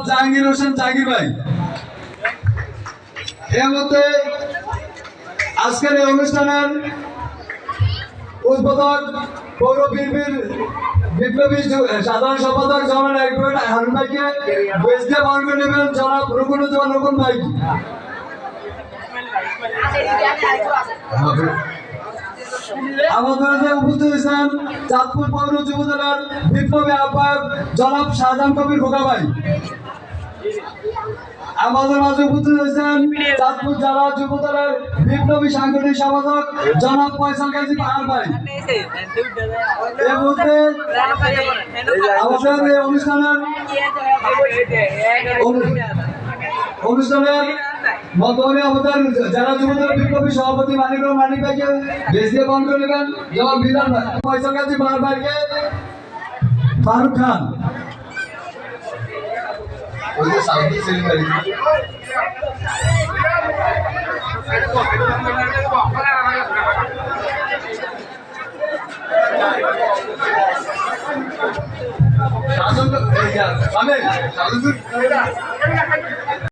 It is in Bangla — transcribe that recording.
জাহাঙ্গীর হোসেন জাহাঙ্গীর ভাই। এর মধ্যে আজকের এই অনুষ্ঠানের উদ্বোধক পৌর বিপ্লবী সাধারণ সম্পাদক জনাব অ্যাডভোকেট হারুন ভাইকে বেশ দিয়ে বরণ করে নেবেন জনাব রুকুনুজ্জামান রুকুন ভাই। আমাদের মাঝে উপস্থিত হয়েছেন চাঁদপুর পৌর যুবদলের বিপ্লবী আহ্বায়ক জনাব শাহজাহান কবির খোকা ভাই। আমাদের মাঝে উপস্থিত হয়েছেন চাঁদপুর জেলা যুবদলের বিপ্লবী সাংগঠনিক সম্পাদক জনাব ফয়সাল গাজী পাহাড় ভাই। এই মুহূর্তে আমাদের এই অনুষ্ঠানের বর্তমানে আমাদের জেলা যুবদলের বিপ্লবী সভাপতি মানিক ভাইকে বেশ দিয়ে বন্ধ করে নেবেন জনাব বিলাল ভাই। ফয়সাল গাজী পাহাড় ভাইকে ফারুক খান। সাধন